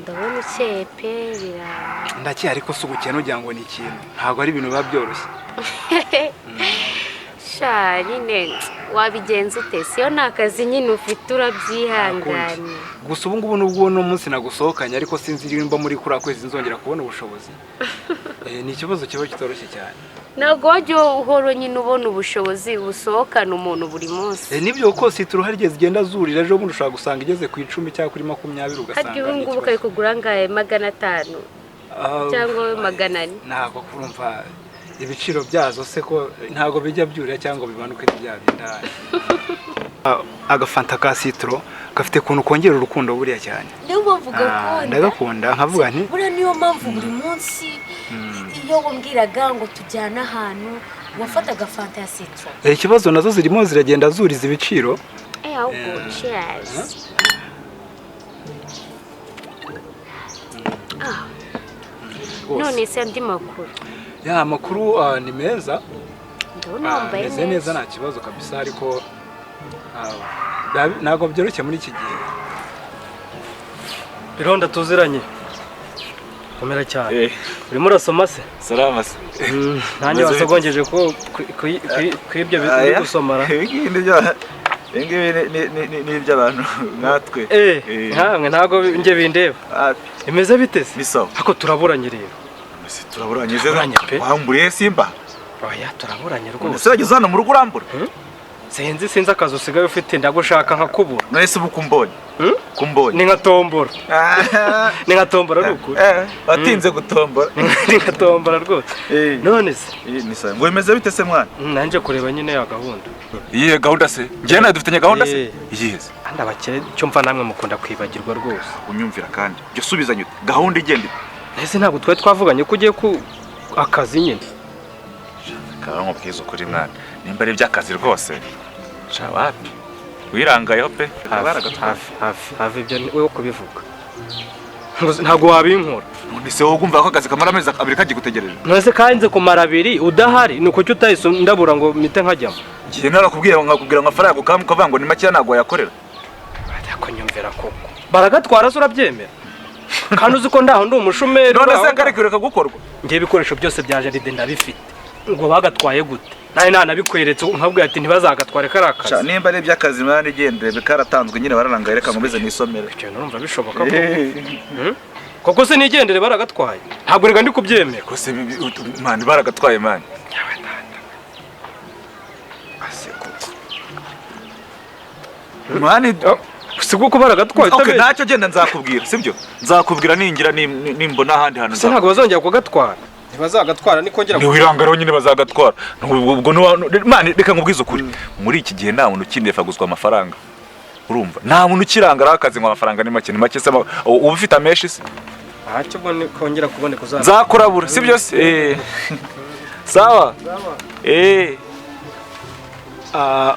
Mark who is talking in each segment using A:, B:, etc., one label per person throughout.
A: ndabona ukeye pe biranga
B: ndakeye ariko si ubukene ugira ngo ni ikintu ntabwo ari ibintu biba byoroshye
A: sha nyine wabigenza ute siyo nta kazi nyine ufite urabyihangana
B: gusa ubu ngubu nubwo uno munsi nagusohokanye ariko sinzi nimba muri kuri kwezi nzongera kubona ubushobozi ni ikibazo kiba kitoroshye cyane
A: ntabwo wajya uhora nyine ubona ubushobozi busohokana umuntu buri munsi
B: nibyo kuko sitiro hari igihe zigenda zurira ejo bundi ushobora gusanga igeze ku 10 cyangwa kuri 20 ugasanga
A: harya ubu ngubu kari kugura ngahe 500 cyangwa 400
B: ntabwo kurumva ibiciro byazo se ko ntabwo bijya byurira cyangwa bimanuke byabinda agafanta ka sitiro gafite kuntu kongera urukundo buriya cyane
A: niyo mpamvu gakunda
B: ndagakunda nkavuga nti
A: buriya niyo mpamvu buri munsi iyo wambwiraga ngo tujyane ahantu wafataga fanta ya sitiro
B: ikibazo nazo zirimo ziragenda zuriza ibiciro
A: ahubwo cheers none se andi makuru
B: ya amakuru ni meza
A: ndabona
B: neza nta kibazo kabisa ariko ntabwo byoroshye muri iki gihe
C: ironda tuziranye komera cyane urimo urasoma se
D: salama se
C: nanjye wasogongeje ko kwibyo biri gusomara
D: ingibi ni iby'abantu natwe
C: nkamwe ntago nge bindeba imeze bitese
D: bisaho
C: ako turaburanye rero
D: turaburanye wamburiye simba
C: oya turaburanye rwose
D: usageze hano mu rugo urambura
C: sinzi akazi usigaye ufite ndagushaka nkakubura
D: nese bukumbonye
C: ni nka tombora ni nka tombora ruko
D: watinze gutombora
C: ni nka tombora rwose none se
D: ni sawa ngo imeze bite se mwana
C: nanje kureba nyine ya gahunda
D: iyihe gahunda se njye nawe dufitanye gahunda se iyihe
C: kandi abakire cyo mva namwe mukunda kwibagirwa rwose
D: unyumvira kandi byo subizanye gahunda igende
C: nese ntabwo twe twavuganye ko ugiye ku akazi nyine
D: karango bwiza ukuri mwana nimba ari by'akazi rwose wapi wirangayeho pe
C: hafi ibyo wewe kubivuga ntabwo wabinkora
D: none se wowe ugumva ko akazi kamara amezi 2 kagigutegereje
C: none kanze kumara 2 udahari nuko cyo utahise ndabura ngo mite nkajyamo
D: gihe narakubwira amafaranga ukavuga ngo ni make ntabwo yakorera
C: ariko nyumvira koko baragatwara se urabyemera kandi uzi ko ndaho ndi umushumeri
D: none se karikireka gukorwa
C: ngiye ibikoresho byose bya jaride ndabifite ngo bagatwaye gute nta nabikweretse nkabwiye ati ntibazagatware karakazi
D: nimba ari by'akazi mwana igendere bikaratanzwe nyine bararangaye reka ngomeze nisomere
C: cyo numva bishoboka koko se nigendere baragatwaye ntabwo rega ndi kubyemera
D: ko se mwana baragatwaye mwana mwana
C: siguko baragatwaye
D: okay ntacyo genda nzakubwira sibyo nzakubwira ningira nimbona ahandi hantu
C: se ntabwo bazongera kugatwara ntibazagatwara nikongera
D: ni wirangaro nyine bazagatwara ubwo mwana reka nkubwize ukuri muri iki gihe nta muntu ukindefa guzwa amafaranga urumva nta muntu ukirangara akazi ngo amafaranga ni make se uba ufite ameshi se
C: ntacyo ubone kongera kuboneka
D: nzakurabura sibyo se sawa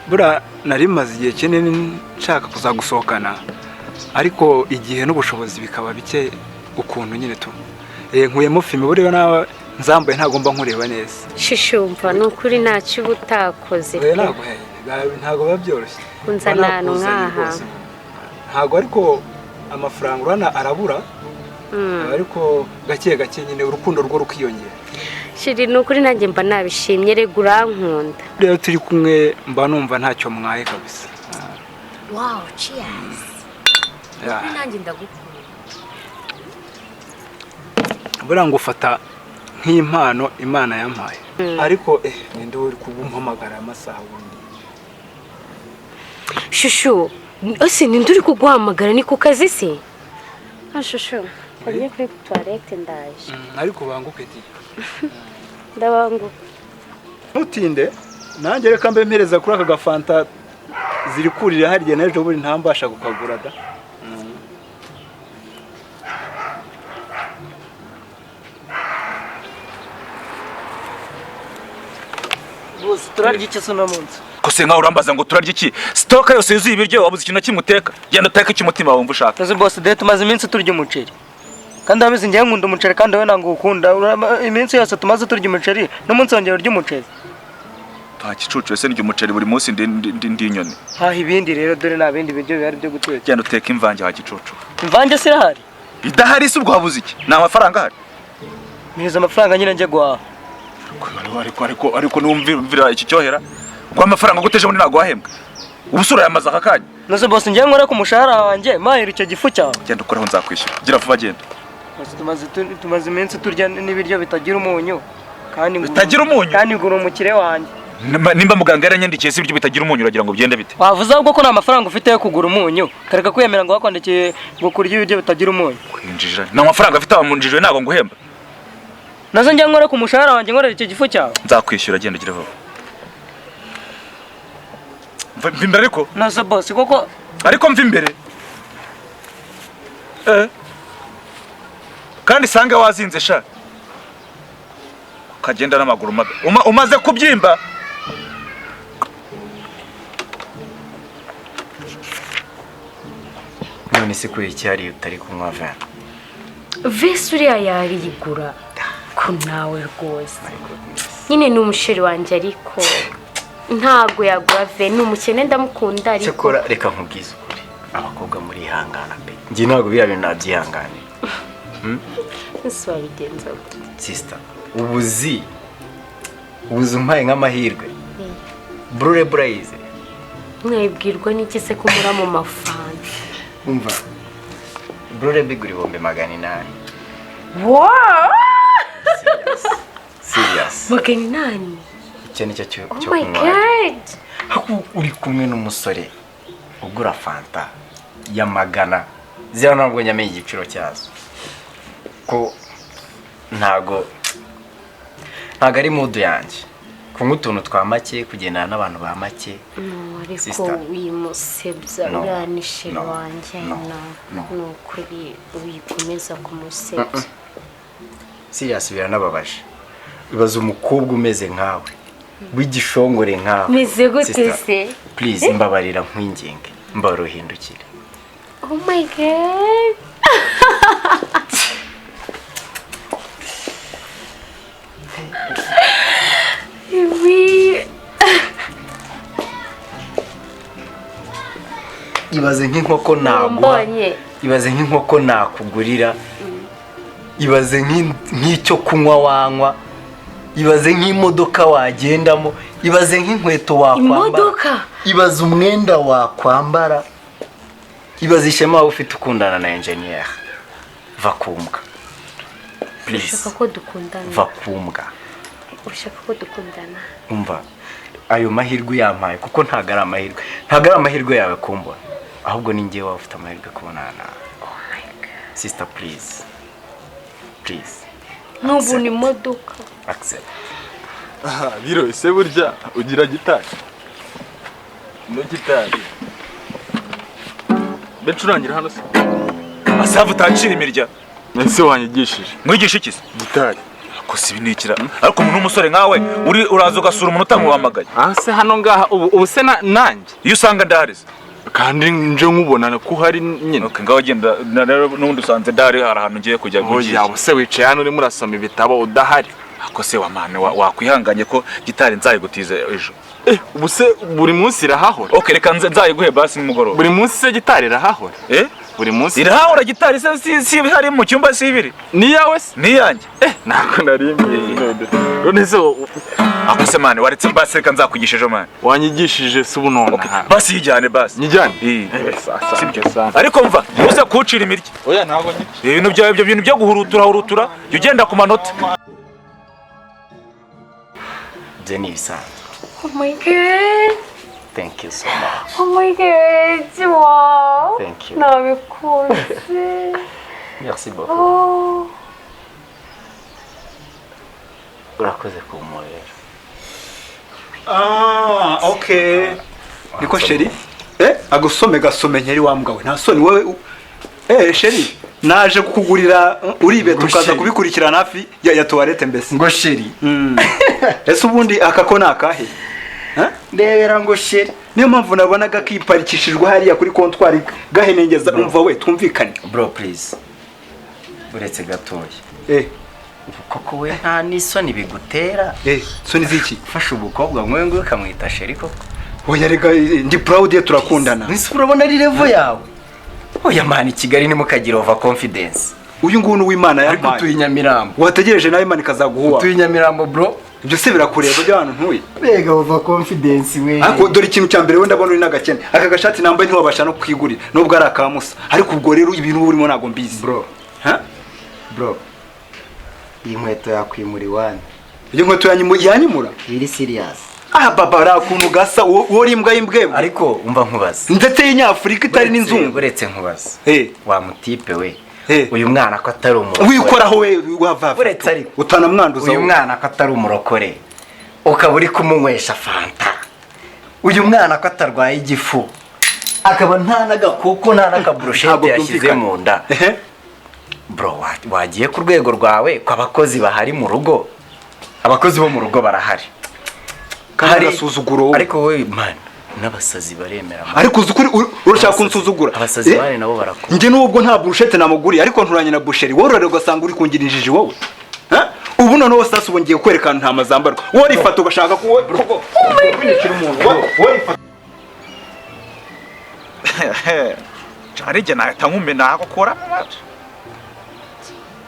B: bura nari maze igihe kinini nshaka kuzagusohokana ariko igihe n'ubushobozi bikaba bike ukuntu nyine tu nkuyemo filime buriya nawe nzambaye ntagomba nkureba neza
A: shishumva nukuri ntacyo ubutakoze
B: ntago biba byoroshye
A: kunzana ahantu nk'aha
B: ntago ariko amafaranga urana arabura ariko gake gake nyine urukundo rwo rukiyongera
A: shiri nukuri nanjye mba nabishimye rega urankunda
B: rero turi kumwe mba numva ntacyo mwaye kabisa
A: wow cheers nanjye ndagukunda
B: buriya ngo ufata nk'impano imana yampaye ariko ninde uri kugumpamagara amasaha ubundi
A: shushu ese ninde uri kuguhamagara ni ku kazi se shushu kajye kuri toilette ndaje
B: ariko banguke ti
A: ndabanguka
B: ntutinde nanjye reka mbe mpereza kuri aka gafanta ziri kurira hariye n'ejo buri ntambasha gukagura da
C: bose turarya iki se no munsi
D: ko se nka urambaza ngo turarya iki stoka yose yuzuye ibiryo wabuze ikintu kimuteka genda uteke cy'umutima wumva ushaka
C: tuzi boss de tumaze iminsi turya umuceri
E: kandi abizi ngiye nkunda umuceri kandi wowe ntabwo ukunda iminsi yose tumaze turya umuceri n'umunsi wongera urya umuceri
D: nta gicucu ese ndya umuceri buri munsi ndi inyoni
E: haha ibindi rero dore nta bindi biryo bihari byo guteka
D: genda uteka imvange ha gicucu
E: imvange se irahari
D: idahari se ubwo habuze iki nta mafaranga ahari
E: mpereza amafaranga nyine njye guhaha
D: ariko numvira iki cyohera ngo amafaranga guteje muri ntago wahembwa ubusura yamaze aka kanya
E: nose boss ngiye nkora ku mushahara wanjye mahera icyo gifu cyawe
D: genda ukoraho nzakwishyura gira vuba genda
E: tumaze iminsi turya n'ibiryo bitagira umunyu kandi
D: bitagira umunyu
E: kandi ngura umukire wanjye
D: nimba muganga yaranyandikiye si ibiryo bitagira umunyu uragira ngo bigende bite
E: wavuze ahubwo ko nta mafaranga ufite yo kugura umunyu kareka kwiyemera ngo wakwandikiye ngo kurya ibiryo bitagira umunyu
D: kwinjira nta mafaranga afite abamunjije ntabwo nguhemba
E: nazo njya nkora ku mushahara wanjye nkorera icyo gifu cyawe
D: nzakwishyura genda gira vuba mva imbere ariko
E: nazo boss koko
D: ariko mva imbere kandi sange wazinze sha ukagenda n'amaguru umaze kubyimba
F: none se kuri iki hari utari kunywa vin
A: vese uriya yarigura ko nawe rwose nyine ni umusheri wanjye ariko ntago yagura ve ni umukene ndamukunda ariko
F: cyakora reka nkubwize ukuri abakobwa muri ihangana pe njye ntabwo biriya bintu nabyihanganiye
A: ese wabigenza
F: sister ubuzi umpaye nk'amahirwe brure burayize
A: mwibwirwa n'iki se ko muri mu mafanta
F: umva brure bigura 800.
A: wow
F: serious
A: nani
F: icyo nicyo cyo
A: oh my god
F: uri kumwe n'umusore ugura fanta ya magana zira ntabwo nyamenye igiciro cyazo ko ntago ari mudu yanjye kunywa utuntu twa make kugendana n'abantu ba make
A: ariko wimusebya uranishe wanjye n'ukuri wikomeza kumusebya
F: serious biranababaje bibaza umukobwa umeze nkawe w'igishongore nkawe
A: meze gute se
F: please mbabarira nkwinginge mbara uhindukire
A: oh my god
F: ibaze nk'inkoko naguha ibaze nk'inkoko nakugurira ibaze nk'icyo kunywa wanywa ibaze nk'imodoka wagendamo ibaze nk'inkweto wakwambara ibaze umwenda wakwambara ibaze ishema waba ufite ukundana na engineer vakumbwa please
A: ushaka ko dukundana
F: vakumbwa
A: ushaka ko dukundana
F: umva ayo mahirwe yampaye kuko ntago ari amahirwe yawe kumbona ahubwo ni njye waba ufite amahirwe kubonana nawe
A: oh my god
F: sister please
A: nubu ni imodoka
F: accept
B: biro ese burya ugira gitari no gitari becurangira hano se
D: asavu utacira imirya
B: ese wanyigishije
D: mwigisha iki
B: gitari
D: ko si binikira ariko umuntu w'umusore nkawe uraza ugasura umuntu utamuhamagaye
B: se hano ngaha ubu se nanjye
D: iyo usanga ndaharize
B: kandi nje nkubonana ko hari nyine
D: okay ngaho genda n'undi usanze ndahari hari ahantu ngiye kujya
B: gukiza oya se wicaye hano urimo urasoma ibitabo udahari
D: ako se wa mane wakwihanganye ko gitari nzayigutize ejo
B: ubu se buri munsi irahahora
D: okay reka nzayiguhe basi nimugoroba
B: buri munsi se gitari irahahora buri munsi
D: irahahora gitari se si hari mu cyumba si ibiri
B: ni yawe se
D: ni yanjye
B: nako narimye none se
D: ako se mane waretse basi reka nzakwigisha ejo mane
B: wanyigishije se ubu none
D: basi yijyane basi
B: nyijyane
D: ariko mva uze kucira imirya
B: oya ntago
D: ibintu byo guhurutura jya ugenda ku manota
F: Jenny bisanzwe
A: oh my god
F: thank you so much
A: oh my god wow
F: thank you
A: nabikuze
F: merci beaucoup urakoze kumurera
B: okay niko sheri agisome gasome nkeri wambwawe nta soni wowe sheri naje kukugurira uribeta ukaza kubikurikirana hafi ya toilette mbese
F: ngo sheri
B: ese ubundi akako nakahe
F: ndebera ngo sheri
B: niyo mpamvu nabonaga kiparikishijwe hariya kuri kontwari gahenengeza umva we twumvikane
F: bro please uretse gatoya
B: eh
F: koko we nta n'isoni bigutera
B: soni ziki
F: ufashe umukobwa nk'uyu nguyu ukamwita sheri koko
B: oya rega ndi proud ye turakundana
F: ese urabona ari level yawe oya mani Kigali nimukagira over confidence
B: uyu nguyu n'uw'Imana
F: ariko
B: yampaye
F: tuyi Nyamirambo
B: wategereje nawe Imana ikazaguhuha
F: tuyi Nyamirambo bro
B: ibyo se birakureba byo hano ntuye
F: bega over confidence we
B: ariko dore ikintu cya mbere we ndabona uri n'agakene aka gashati nambaye ntiwabasha no kwigurira nubwo ari akamusa ariko ubwo rero ibintu urimo ntago mbizi
F: bro
B: ha
F: bro iyi nkweto yakwimura iwanyu
B: iyo nkweto yanyimura
F: iri serious
B: baba rakuntu gasa wo imbwa y'imbwebwe
F: ariko umva nkubaza
B: ndetse y'inyafurika itari n'inzungu
F: uretse nkubaza wa mutipe we uyu mwana ko atari umurokore
B: wikoraho we wavava
F: uretse ariko
B: utanamwanduza
F: uyu mwana ko atari umurokore ukaba uri kumunywesha fanta uyu mwana ko atarwaye igifu akaba nta n'agakuko nta n'akaburushete yashyize mu nda bro wagiye ku rwego rwawe ko abakozi bahari mu rugo abakozi bo mu rugo barahari
B: kandi gasuzuguro
F: ariko we man n'abasazi baremera
B: ariko uzukuri urashaka kunsuzugura
F: abasazi bari nabo barakora
B: nge nubwo nta burushete namuguri ariko nturanye na busheri wororerwa ugasanga uri kungira injiji wowe ubu noneho sasa ubu ngiye kwerekana nta mazambarwa wowe rifata ugashaka ko winikira umuntu wowe rifata
D: cyari jye nahita nkumena ako kora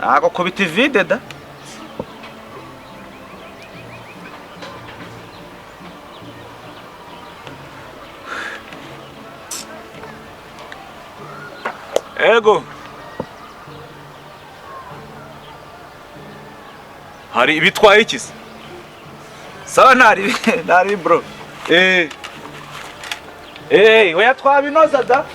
D: ako kubita ivide da ego hari ibitwaye iki se sawa ntari bro oya twabinoza da